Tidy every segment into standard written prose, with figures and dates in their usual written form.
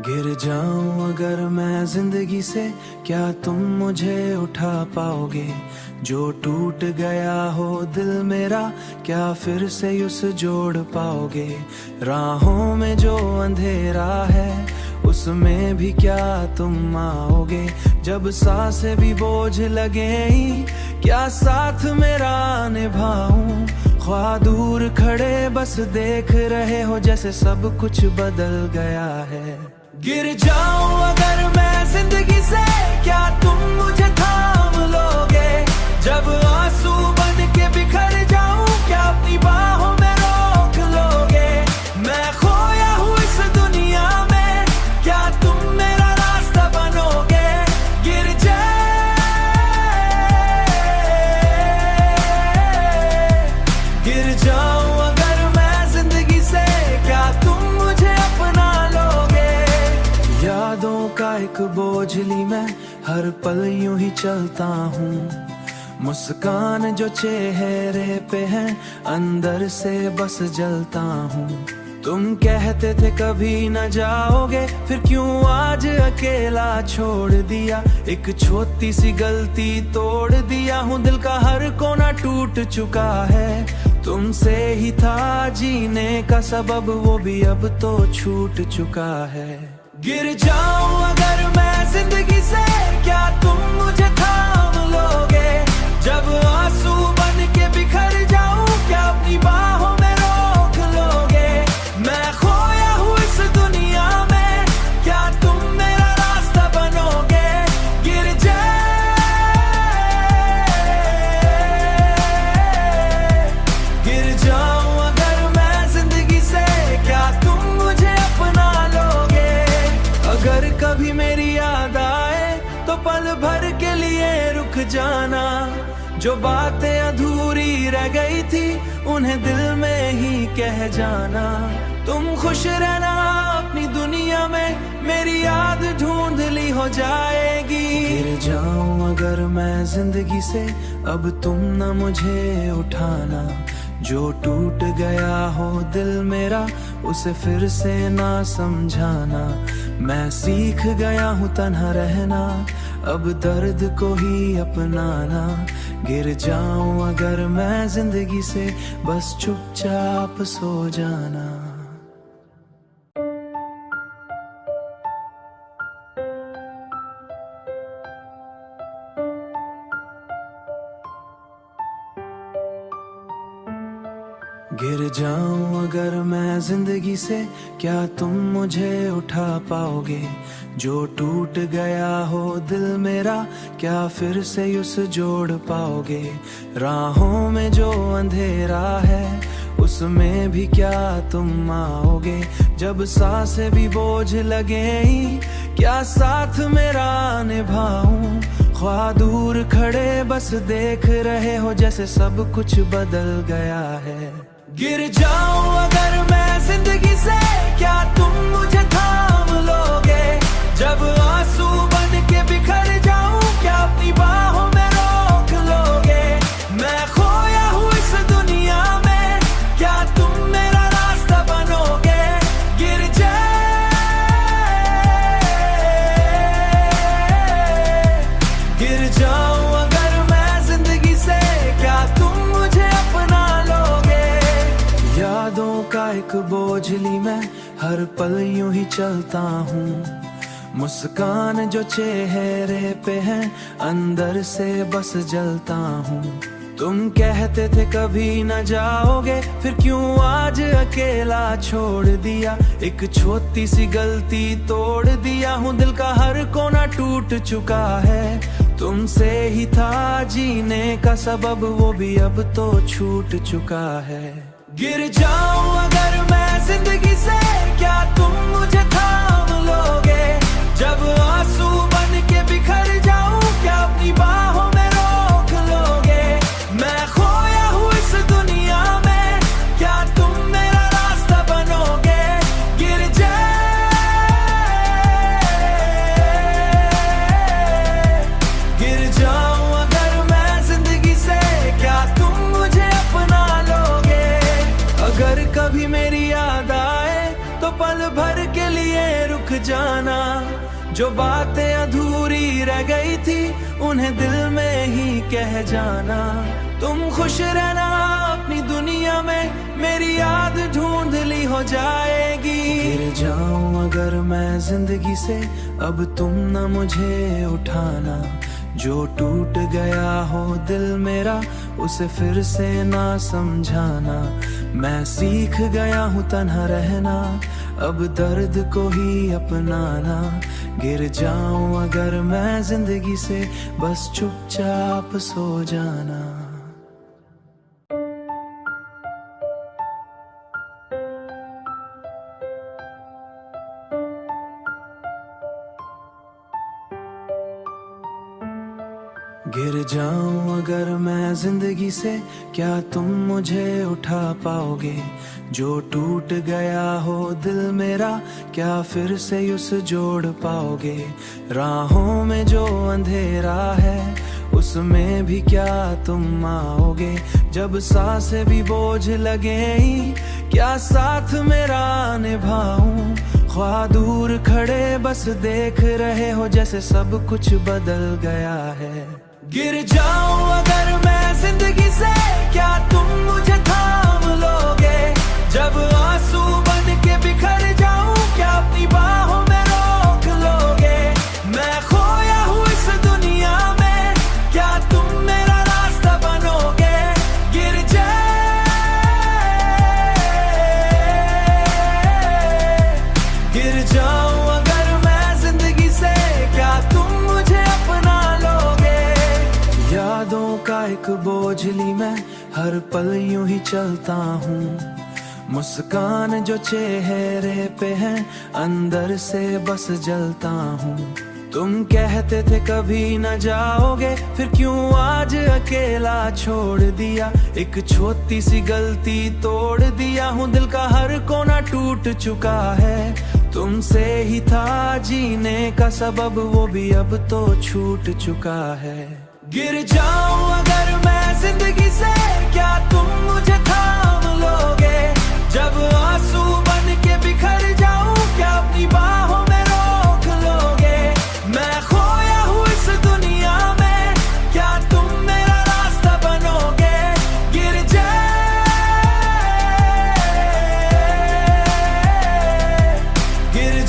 गिर जाऊं अगर मैं जिंदगी से, क्या तुम मुझे उठा पाओगे? जो टूट गया हो दिल मेरा, क्या फिर से उस जोड़ पाओगे? राहों में जो अंधेरा है, उसमें भी क्या तुम आओगे? जब सांसें भी बोझ लगे, क्या साथ मेरा निभाऊं? ख्वाह दूर खड़े बस देख रहे हो, जैसे सब कुछ बदल गया है। गिर जाऊं अगर मैं जिंदगी से, क्या तुम मुझे थाम लोगे? जब आंसू बन के बिखर जाऊं, क्या अपनी बाहों में रोक लोगे? मैं खोया हूँ इस दुनिया में, क्या तुम मेरा रास्ता बनोगे? गिर जाऊं अगर मैं जिंदगी से, क्या तुम मुझे अपना लोगे? यादों का एक बोझली मैं हर पल यूं ही चलता हूँ। मुस्कान जो चेहरे पे है, अंदर से बस जलता हूँ। तुम कहते थे कभी न जाओगे, फिर क्यों आज अकेला छोड़ दिया? एक छोटी सी गलती तोड़ दिया हूँ, दिल का हर कोना टूट चुका है। तुमसे ही था जीने का सबब, वो भी अब तो छूट चुका है। गिर जाऊं अगर मैं जिंदगी से, क्या तुम मुझे थाम लोगे? जब आंसू बन के बिखर जाऊं, क्या अपनी बाहों में रोक लोगे? मैं खोया हूँ इस दुनिया में, क्या तुम मेरा रास्ता बनोगे? गिर जाऊं अगर मैं जिंदगी से, क्या तुम मुझे अपना लोगे? अगर कभी मेरी याद आए तो पल भर के लिए रुक जाना। जो बातें अधूरी रह गई थी, उन्हें दिल में ही कह जाना। तुम खुश रहना अपनी दुनिया में, मेरी याद ढूंढली हो जाएगी। गिर जाऊं अगर मैं जिंदगी से, अब तुम न मुझे उठाना। जो टूट गया हो दिल मेरा, उसे फिर से ना समझाना। मैं सीख गया हूँ तन्हा रहना, अब दर्द को ही अपनाना। गिर जाऊं अगर मैं जिंदगी से, बस चुपचाप सो जाना। गिर जाऊं अगर मैं जिंदगी से, क्या तुम मुझे उठा पाओगे? जो टूट गया हो दिल मेरा, क्या फिर से उस जोड़ पाओगे? राहों में जो अंधेरा है, उसमें भी क्या तुम आओगे? जब सांसें भी बोझ लगे, क्या साथ मेरा निभाऊं? ख्वाह दूर खड़े बस देख रहे हो, जैसे सब कुछ बदल गया है। गिर जाऊं अगर मैं जिंदगी से, क्या तुम मुझे थाम लोगे? जब आंसू बन के बिखर जाऊं, क्या अपनी बाहों में रोक लोगे? मैं खोया हूँ इस दुनिया में, क्या तुम मेरा रास्ता बनोगे? गिर जाऊं अगर मैं जिंदगी से, क्या तुम मुझे अपना लोगे? यादों का एक बोझली मैं हर पल यूं ही चलता हूँ। मुस्कान जो चेहरे पे है, अंदर से बस जलता हूँ। तुम कहते थे कभी न जाओगे, फिर क्यों आज अकेला छोड़ दिया? एक छोटी सी गलती तोड़ दिया हूँ, दिल का हर कोना टूट चुका है। तुमसे ही था जीने का सबब, वो भी अब तो छूट चुका है। गिर जाऊं अगर मैं जिंदगी से, क्या तुम मुझे थाम लोगे? जब आंसू बन के बिखर जाऊं, क्या अपनी बाहों में रोक लोगे? मैं खोया हूँ इस दुनिया में, क्या तुम मेरा रास्ता बनोगे? गिर जाऊं अगर मैं जिंदगी से, क्या तुम मुझे अपना लोगे? अगर कभी मेरी याद आए तो पल भर के लिए रुक जाना। जो बातें अधूरी रह गई थी उन्हें दिल में ही कह जाना। तुम खुश रहना अपनी दुनिया में, मेरी याद धुंधली हो जाएगी। गिर जाऊं अगर मैं जिंदगी से, अब तुम न मुझे उठाना। जो टूट गया हो दिल मेरा, उसे फिर से ना समझाना। मैं सीख गया हूँ तन्हा रहना, अब दर्द को ही अपनाना। गिर जाऊं अगर मैं जिंदगी से, बस चुपचाप सो जाना। गिर जाऊं अगर मैं जिंदगी से, क्या तुम मुझे उठा पाओगे? जो टूट गया हो दिल मेरा, क्या फिर से उस जोड़ पाओगे? राहों में जो अंधेरा है, उसमें भी क्या तुम आओगे? जब सांसें भी बोझ लगें, क्या साथ मेरा निभाऊं? ख्वाह दूर खड़े बस देख रहे हो, जैसे सब कुछ बदल गया है। गिर जाऊं अगर मैं जिंदगी से, क्या तुम मुझे थाम लोगे? जब आंसू बन के बिखर जाऊं, क्या अपनी बाहों में रोक लोगे? मैं खोया हूँ इस दुनिया में, क्या तुम मेरा रास्ता बनोगे? गिर जाऊं अगर मैं जिंदगी से, क्या तुम मुझे अपना लोगे? यादों का एक बोझली मैं, हर पल यूं ही चलता हूँ। मुस्कान जो चेहरे पे है, अंदर से बस जलता हूँ। तुम कहते थे कभी न जाओगे, फिर क्यों आज अकेला छोड़ दिया? एक छोटी सी गलती तोड़ दिया हूँ, दिल का हर कोना टूट चुका है। तुमसे ही था जीने का सबब, वो भी अब तो छूट चुका है। गिर जाऊं अगर मैं जिंदगी से, क्या तुम मुझे थाम लोगे? जब आंसू बन के बिखर जाऊं, क्या अपनी बाहों में रोक लोगे? मैं खोया हूँ इस दुनिया में, क्या तुम मेरा रास्ता बनोगे? गिर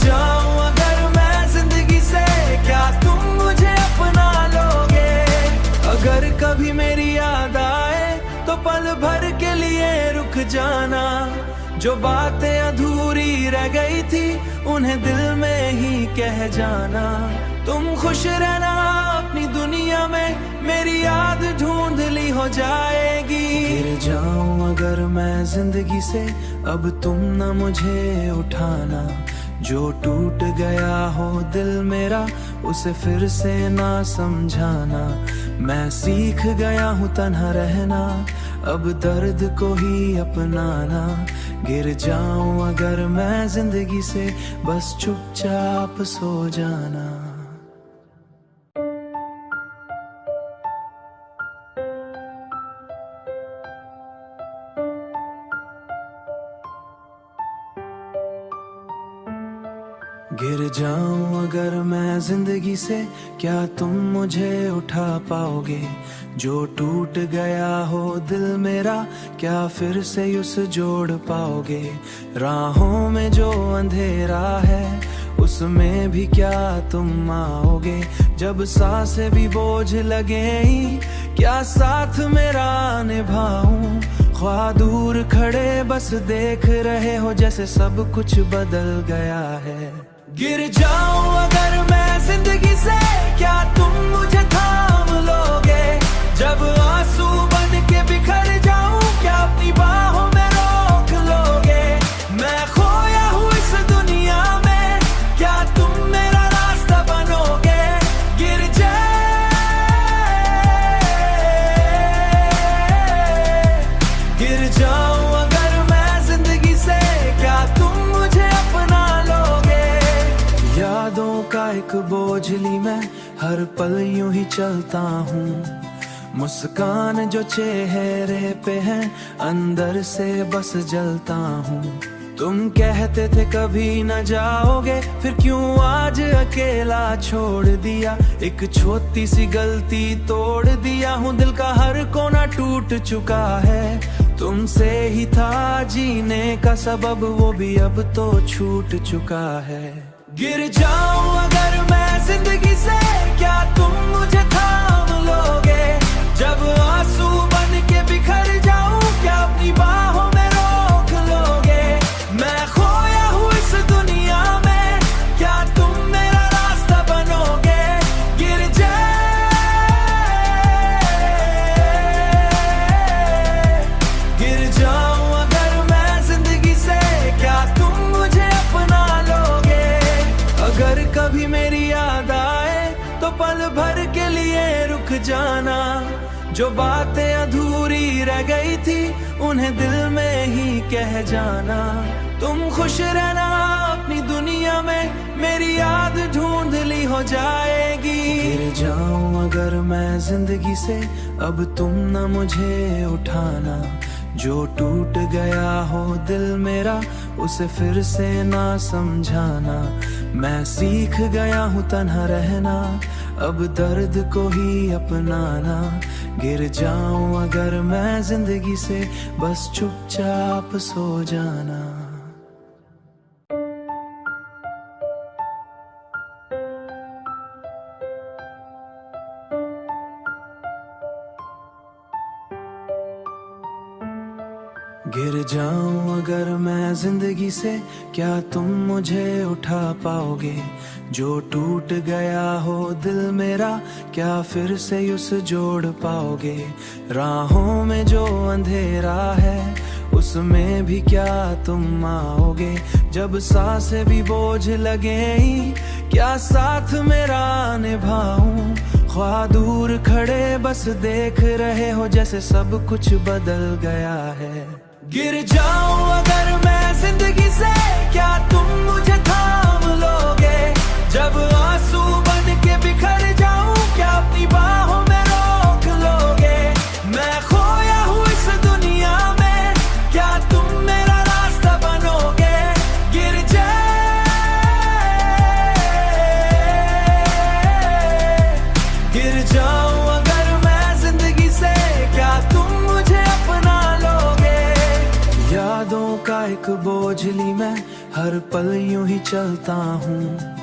जाऊं अगर मैं जिंदगी से, क्या तुम मुझे अपना लोगे? अगर कभी मेरी याद आए तो पल भर के लिए रुक जाना। जो बातें अधूरी रह गई थी उन्हें दिल में ही कह जाना। तुम खुश रहना अपनी दुनिया में, मेरी याद धुंधली हो जाएगी। गिर जाऊं अगर मैं जिंदगी से, अब तुम न मुझे उठाना। जो टूट गया हो दिल मेरा, उसे फिर से ना समझाना। मैं सीख गया हूँ तन्हा रहना, अब दर्द को ही अपनाना। गिर जाऊं अगर मैं जिंदगी से, बस चुपचाप सो जाना। गिर जाऊं अगर मैं जिंदगी से, क्या तुम मुझे उठा पाओगे? जो टूट गया हो दिल मेरा, क्या फिर से उस जोड़ पाओगे? राहों में जो अंधेरा है, उसमें भी क्या तुम आओगे? जब सांसें भी बोझ लगें, क्या साथ मेरा निभाऊं? ख्वाह दूर खड़े बस देख रहे हो, जैसे सब कुछ बदल गया है। गिर जाऊं अगर मैं जिंदगी से, क्या तुम मुझे थाम लोगे? जब आंसू बन के बिखर जाऊं, क्या अपनी बाहों में रोक लोगे? मैं खोया हूँ इस दुनिया में, क्या तुम मेरा रास्ता बनोगे? गिर जाऊं अगर मैं जिंदगी से, क्या तुम मुझे अपना लोगे? यादों का एक बोझली मैं, हर पल यूं ही चलता हूँ। मुस्कान जो चेहरे पे है, अंदर से बस जलता हूँ। तुम कहते थे कभी न जाओगे, फिर क्यों आज अकेला छोड़ दिया। एक छोटी सी गलती तोड़ दिया हूँ, दिल का हर कोना टूट चुका है। तुमसे ही था जीने का सबब, वो भी अब तो छूट चुका है। गिर जाऊं अगर मैं जिंदगी से, क्या तुम मुझे थाम लोगे। जब आंसू बन के बिखर जाऊं, क्या अपनी बाहों में रोक लोगे। मैं खोया हूँ इस दुनिया में, क्या तुम मेरा रास्ता बनोगे। गिर जाऊं अगर मैं जिंदगी से, क्या तुम मुझे अपना लोगे। अगर कभी मेरी याद आए तो पल भर के लिए रुक जाना। जो बातें अधूरी रह गई थी उन्हें दिल में ही कह जाना। तुम खुश रहना अपनी दुनिया में, मेरी याद धुंधली हो जाएगी। गिर जाऊं अगर मैं जिंदगी से, अब तुम न मुझे उठाना। जो टूट गया हो दिल मेरा, उसे फिर से ना समझाना। मैं सीख गया हूँ तन्हा रहना, अब दर्द को ही अपनाना। गिर जाऊं अगर मैं जिंदगी से, बस चुपचाप सो जाना। गिर जाऊं अगर मैं जिंदगी से, क्या तुम मुझे उठा पाओगे। जो टूट गया हो दिल मेरा, क्या फिर से उस जोड़ पाओगे। राहों में जो अंधेरा है, उसमें भी क्या तुम आओगे। जब सांसें भी बोझ लगें, क्या साथ मेरा निभाऊं। ख्वाह दूर खड़े बस देख रहे हो, जैसे सब कुछ बदल गया है। गिर जाऊं अगर मैं जिंदगी से, क्या तुम मुझे थाम लोगे। जब आंसू बन के बिखर जाऊं, क्या अपनी बाहों में रोक लोगे। मैं खोया हूँ इस दुनिया में, क्या तुम मेरा रास्ता बनोगे। गिर जाऊं अगर मैं जिंदगी से, क्या तुम मुझे अपना लोगे। यादों का एक बोझली मैं, हर पल यूं ही चलता हूँ।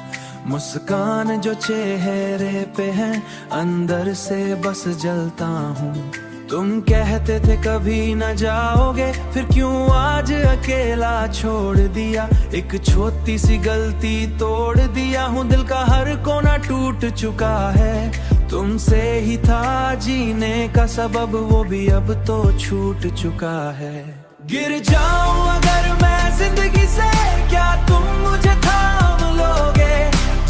मुस्कान जो चेहरे पे है, अंदर से बस जलता हूँ। तुम कहते थे कभी न जाओगे, फिर क्यों आज अकेला छोड़ दिया। एक छोटी सी गलती तोड़ दिया हूँ, दिल का हर कोना टूट चुका है। तुमसे ही था जीने का सबब, वो भी अब तो छूट चुका है। गिर जाऊं अगर मैं जिंदगी से, क्या तुम मुझे थाम लोगे।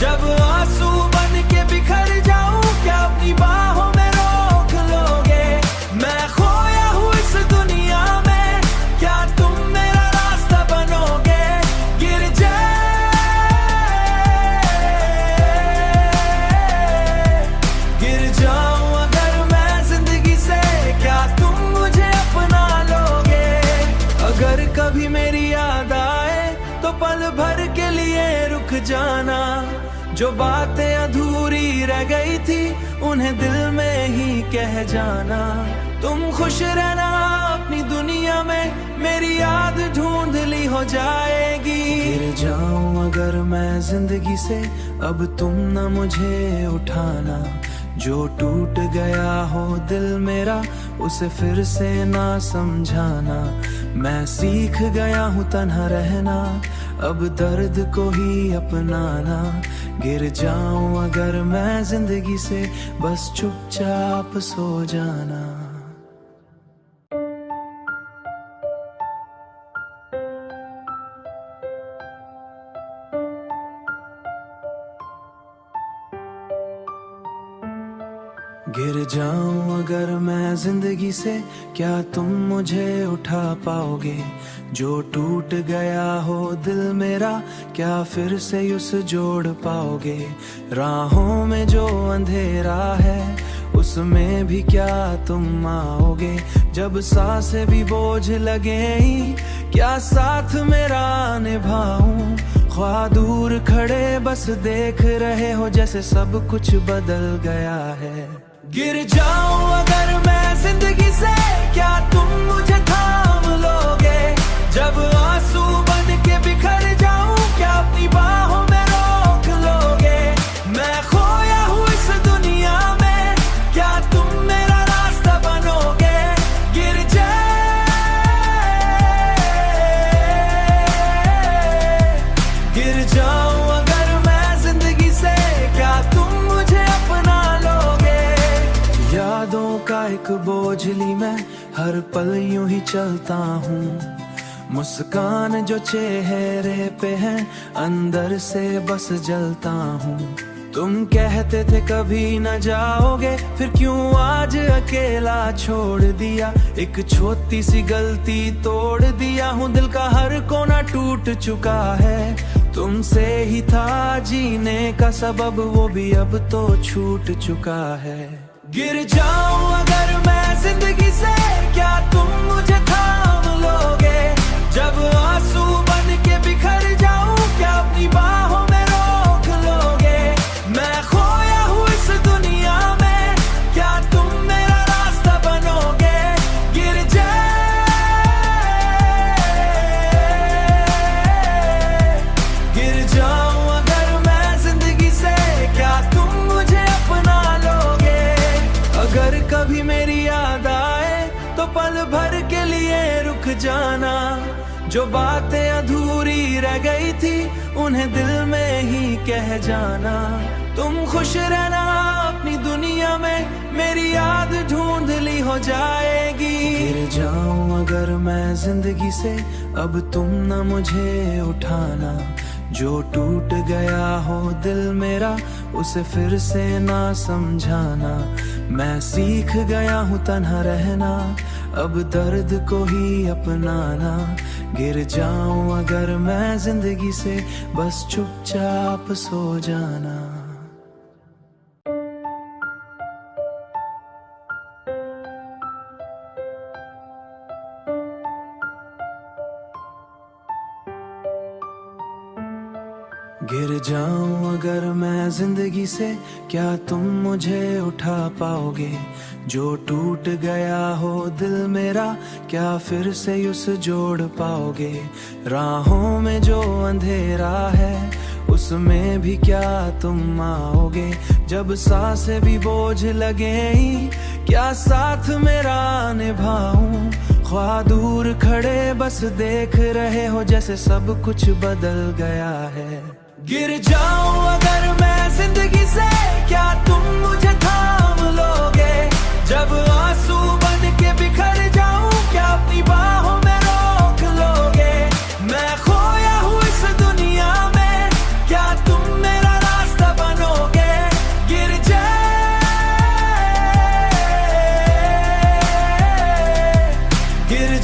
जब आंसू बन के बिखर जाऊं, क्या अपनी बाहों में रोक लोगे। मैं खोया हूँ इस दुनिया में, क्या तुम मेरा रास्ता बनोगे। गिर जाऊं अगर मैं जिंदगी से, क्या तुम मुझे अपना लोगे। अगर कभी मेरी याद आए तो पल भर के लिए रुक जाना। जो बातें अधूरी रह गई थी उन्हें दिल में ही कह जाना। तुम खुश रहना अपनी दुनिया में, मेरी याद धुंधली हो जाएगी। गिर जाऊं अगर मैं जिंदगी से, अब तुम न मुझे उठाना। जो टूट गया हो दिल मेरा, उसे फिर से ना समझाना। मैं सीख गया हूँ तन्हा रहना, अब दर्द को ही अपनाना। गिर जाऊं अगर मैं जिंदगी से, बस चुपचाप सो जाना। गिर जाऊं अगर मैं जिंदगी से, क्या तुम मुझे उठा पाओगे। जो टूट गया हो दिल मेरा, क्या फिर से उस जोड़ पाओगे। राहों में जो अंधेरा है, उस उसमें भी क्या तुम आओगे, जब सांसें भी बोझ लगे, क्या साथ मेरा निभाऊं। ख्वाह दूर खड़े बस देख रहे हो, जैसे सब कुछ बदल गया है। गिर जाऊं अगर मैं जिंदगी से, क्या तुम मुझे थाम लोगे, जब आंसू बन के बिखर जाऊं, क्या अपनी बाहों में रोक लोगे। मैं खोया हूँ इस दुनिया में, क्या तुम मेरा रास्ता बनोगे। गिर जाऊं अगर मैं जिंदगी से, क्या तुम मुझे अपना लोगे। यादों का एक बोझली मैं हर पल यूं ही चलता हूँ, मुस्कान जो चेहरे पे है अंदर से बस जलता हूँ। तुम कहते थे कभी न जाओगे, फिर क्यों आज अकेला छोड़ दिया। एक छोटी सी गलती तोड़ दिया हूँ, दिल का हर कोना टूट चुका है। तुमसे ही था जीने का सबब, वो भी अब तो छूट चुका है। गिर जाऊं अगर मैं जिंदगी से, क्या तुम मुझे थाम लोगे, जब आंसू बन के बिखर जाऊं, क्या अपनी बाहों में रोक लोगे। मैं खोया हूँ इस दुनिया में, क्या तुम मेरा रास्ता बनोगे। गिर जाऊं अगर मैं जिंदगी से, क्या तुम मुझे अपना लोगे। अगर कभी मेरी याद आए तो पल भर के लिए रुक जाना, जो बातें अधूरी रह गई थी उन्हें दिल में ही कह जाना। तुम खुश रहना अपनी दुनिया में, मेरी याद धुंधली हो जाएगी। गिर जाऊं अगर मैं जिंदगी से, अब तुम न मुझे उठाना। जो टूट गया हो दिल मेरा, उसे फिर से ना समझाना। मैं सीख गया हूँ तन्हा रहना, अब दर्द को ही अपनाना। गिर जाऊं अगर मैं जिंदगी से, बस चुपचाप सो जाना। गिर जाऊं अगर मैं जिंदगी से, क्या तुम मुझे उठा पाओगे। जो टूट गया हो दिल मेरा, क्या फिर से उस जोड़ पाओगे। राहों में जो अंधेरा है, उसमें भी क्या तुम आओगे, जब सांसें भी बोझ लगे, क्या साथ मेरा निभाऊं। ख्वाह दूर खड़े बस देख रहे हो, जैसे सब कुछ बदल गया है। गिर जाऊं अगर मैं जिंदगी से, क्या तुम मुझे थाम लोगे, जब आंसू बन के बिखर जाऊं, क्या अपनी बाहों में रोक लोगे। मैं खोया हूँ इस दुनिया में, क्या तुम मेरा रास्ता बनोगे। गिर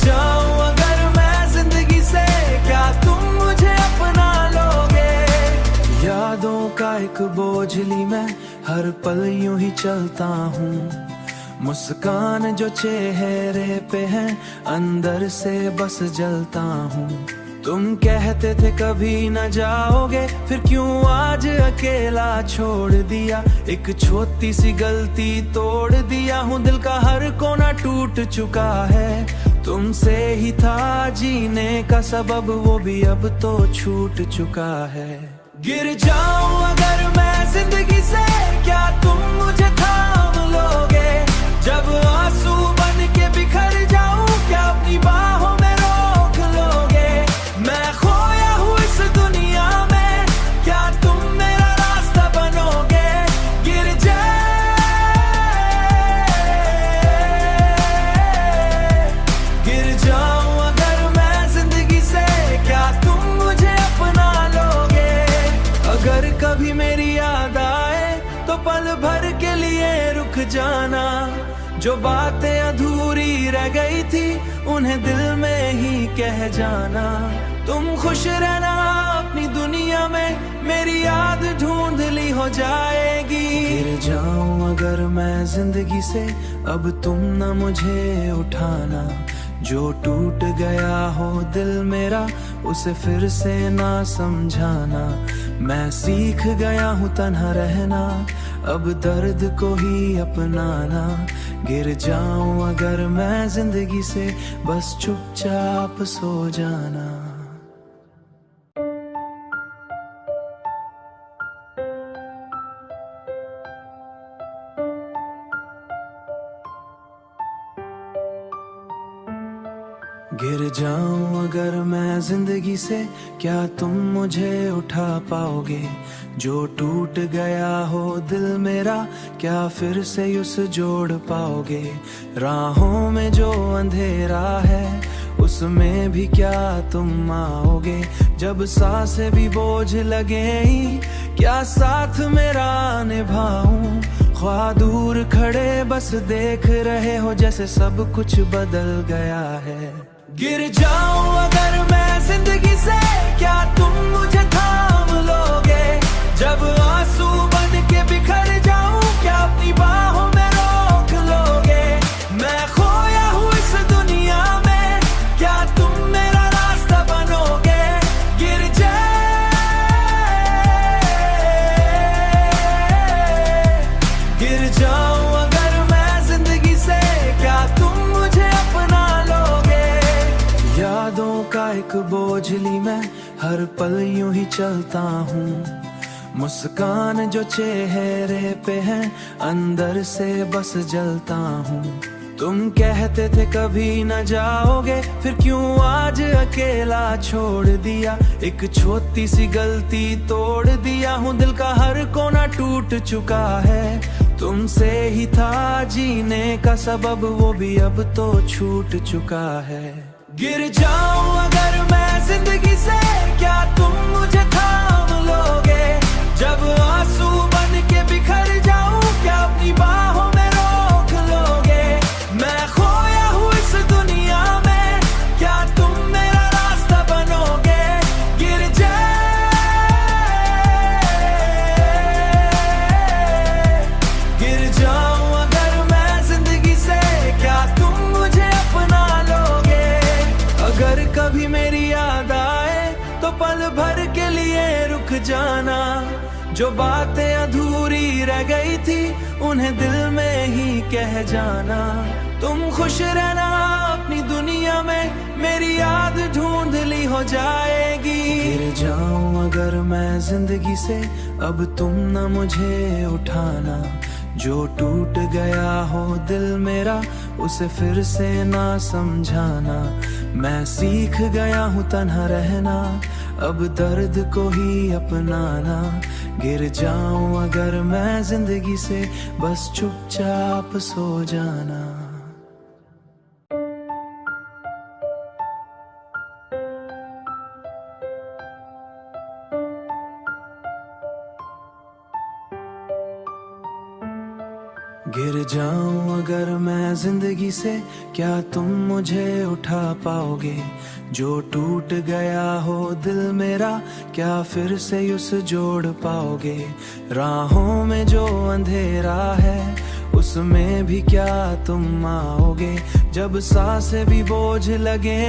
जाऊं अगर मैं जिंदगी से, क्या तुम मुझे अपना लोगे। यादों का एक बोझली मैं हर पल यूं ही चलता हूँ, मुस्कान जो चेहरे पे है अंदर से बस जलता हूँ। तुम कहते थे कभी न जाओगे, फिर क्यों आज अकेला छोड़ दिया। एक छोटी सी गलती तोड़ दिया हूँ, दिल का हर कोना टूट चुका है। तुमसे ही था जीने का सबब, वो भी अब तो छूट चुका है। गिर जाऊं अगर मैं जिंदगी से, क्या तुम मुझे थाम लोगे, जब आंसू बन के बिखर जाऊं, क्या अपनी बाहों में रोक लोगे। मैं खोया हूँ इस दुनिया में, क्या तुम मेरा रास्ता बनोगे। गिर जाऊं अगर मैं जिंदगी से, क्या तुम मुझे अपना लोगे। अगर कभी मेरी याद आए तो पल भर के लिए रुक जाना, जो बातें अधूरी रह गई थी उन्हें दिल में ही कह जाना। तुम खुश रहना अपनी दुनिया दुनिया में मेरी याद धुंधली हो जाएगी। गिर जाऊं अगर मैं जिंदगी से अब तुम न मुझे उठाना, जो टूट गया हो दिल मेरा उसे फिर से ना समझाना। मैं सीख गया हूँ तन्हा रहना, अब दर्द को ही अपनाना। गिर जाऊं अगर मैं जिंदगी से बस चुपचाप सो जाना। गिर जाऊं अगर मैं जिंदगी से क्या तुम मुझे उठा पाओगे, जो टूट गया हो दिल मेरा क्या फिर से उस जोड़ पाओगे। राहों में जो अंधेरा है उसमें भी क्या तुम आओगे, जब सांसें भी बोझ लगे क्या साथ मेरा निभाऊं। ख्वाह दूर खड़े बस देख रहे हो जैसे सब कुछ बदल गया है। गिर जाऊं अगर मैं जिंदगी से क्या तुम मुझे थाम लोगे, जब आंसू बन के बिखर जाऊं क्या अपनी बाहों में रोक लोगे। मैं खोया हूँ इस दुनिया में क्या तुम मेरा रास्ता बनोगे। गिर जाऊं अगर मैं जिंदगी से क्या तुम मुझे अपना लोगे। यादों का एक बोझली मैं हर पल यूं ही चलता हूँ, मुस्कान जो चेहरे पे है अंदर से बस जलता हूँ। तुम कहते थे कभी न जाओगे, फिर क्यों आज अकेला छोड़ दिया। एक छोटी सी गलती तोड़ दिया हूँ, दिल का हर कोना टूट चुका है। तुमसे ही था जीने का सबब वो भी अब तो छूट चुका है। गिर जाऊं अगर मैं जिंदगी से क्या तुम मुझे थाम लोगे, जब आंसू बन के बिखर जाऊं क्या अपनी बाहों में रोक लोगे। मैं खोया हूँ इस दुनिया में क्या तुम मेरा रास्ता बनोगे। गिर जाऊं अगर मैं जिंदगी से क्या तुम मुझे अपना लोगे। अगर कभी मेरी याद आए तो पल भर के लिए रुक जाना, जो बातें अधूरी रह गई थी उन्हें दिल में ही कह जाना। तुम खुश रहना अपनी दुनिया में मेरी याद धुंधली हो जाएगी। गिर जाऊं अगर मैं जिंदगी से अब तुम न मुझे उठाना, जो टूट गया हो दिल मेरा उसे फिर से ना समझाना। मैं सीख गया हूँ तन्हा रहना, अब दर्द को ही अपनाना। गिर जाऊं अगर मैं जिंदगी से बस चुपचाप सो जाना। गिर जाऊं अगर मैं जिंदगी से क्या तुम मुझे उठा पाओगे, जो टूट गया हो दिल मेरा क्या फिर से उस जोड़ पाओगे। राहों में जो अंधेरा है उसमें भी क्या तुम आओगे, जब सांसें भी बोझ लगे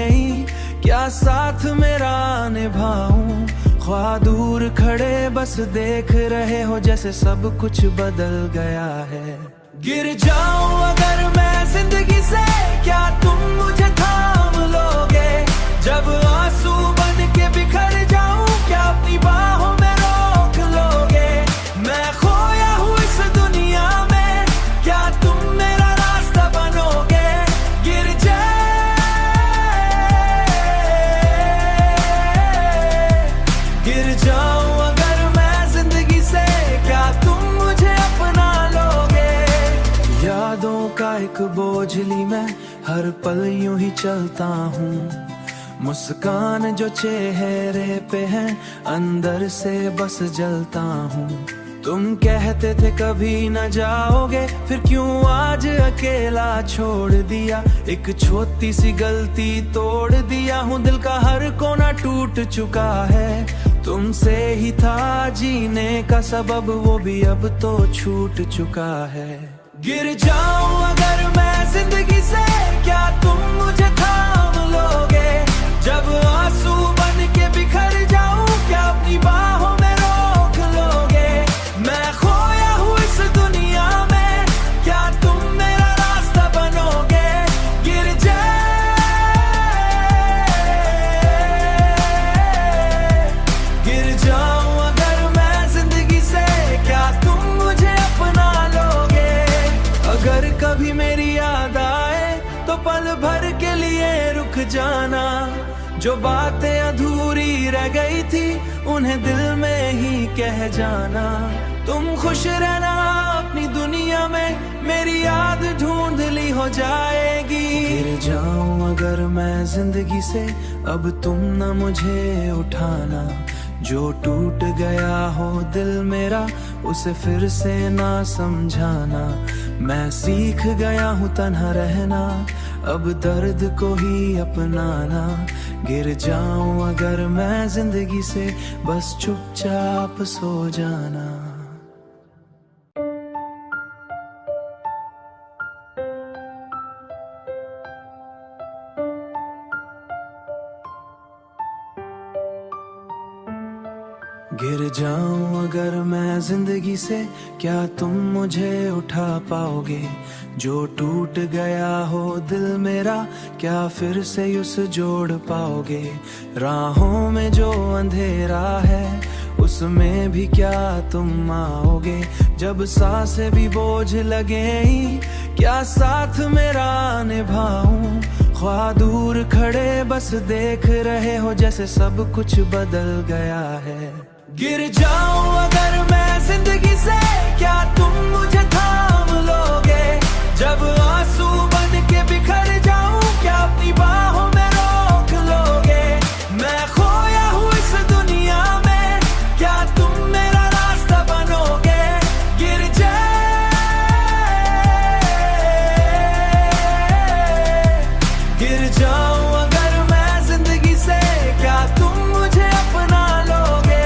क्या साथ मेरा निभाऊं। ख्वाह दूर खड़े बस देख रहे हो जैसे सब कुछ बदल गया है। गिर जाऊं अगर मैं जिंदगी से क्या तुम मुझे थाम लोगे, जब आंसू बन के बिखर जाऊं क्या अपनी बाहों में रोक लोगे। मैं खोया हूँ इस दुनिया में क्या तुम मेरा रास्ता बनोगे। गिर जाऊं अगर मैं जिंदगी से क्या तुम मुझे अपना लोगे। यादों का एक बोझली मैं हर पल यूं ही चलता हूँ, मुस्कान जो चेहरे पे है अंदर से बस जलता हूँ। तुम कहते थे कभी न जाओगे, फिर क्यों आज अकेला छोड़ दिया। एक छोटी सी गलती तोड़ दिया हूँ, दिल का हर कोना टूट चुका है। तुमसे ही था जीने का सबब, वो भी अब तो छूट चुका है। गिर जाऊं अगर मैं जिंदगी से, क्या तुम मुझे थाम लोगे? जब आंसू बन के बिखर जाऊं, क्या अपनी बाहों में रोक लोगे? मैं खोया हूँ इस दुनिया में, क्या तुम मेरा रास्ता बनोगे? गिर जाऊं अगर मैं जिंदगी से, क्या तुम मुझे अपना लोगे? अगर कभी मेरी याद आए तो पल भर के लिए रुक जाना। जो बातें अधूरी रह गई थी उन्हें दिल में ही कह जाना। तुम खुश रहना अपनी दुनिया में, मेरी याद धुंधली हो जाएगी। गिर जाऊं अगर मैं जिंदगी से, अब तुम न मुझे उठाना। जो टूट गया हो दिल मेरा, उसे फिर से ना समझाना। मैं सीख गया हूँ तन्हा रहना, अब दर्द को ही अपनाना। गिर जाऊं अगर मैं जिंदगी से, बस चुपचाप सो जाना। गिर जाऊं अगर मैं जिंदगी से, क्या तुम मुझे उठा पाओगे? जो टूट गया हो दिल मेरा, क्या फिर से उस जोड़ पाओगे? राहों में जो अंधेरा है, उसमें भी क्या तुम आओगे? जब सांसें भी बोझ लगे ही, क्या साथ मेरा निभाऊं? ख्वाह दूर खड़े बस देख रहे हो, जैसे सब कुछ बदल गया है। गिर जाऊं अगर मैं जिंदगी से, क्या तुम मुझे थाम लोगे? जब आंसू बन के बिखर जाऊं, क्या अपनी बाहों में रोक लोगे? मैं खोया हूँ इस दुनिया में, क्या तुम मेरा रास्ता बनोगे? गिर जाऊं अगर मैं जिंदगी से, क्या तुम मुझे अपना लोगे?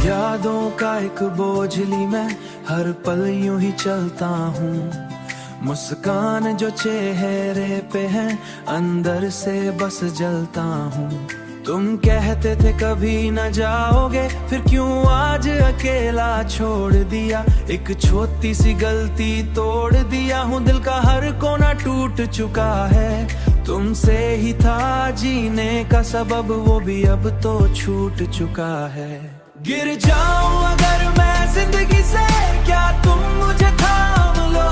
यादों का एक बोझली मैं, हर पल यूं ही चलता हूँ। मुस्कान जो चेहरे पे है, अंदर से बस जलता हूँ। तुम कहते थे कभी न जाओगे, फिर क्यों आज अकेला छोड़ दिया? एक छोटी सी गलती तोड़ दिया हूँ, दिल का हर कोना टूट चुका है। तुमसे ही था जीने का सबब, वो भी अब तो छूट चुका है। गिर जाऊं अगर मैं जिंदगी से, क्या तुम मुझे थाम लो?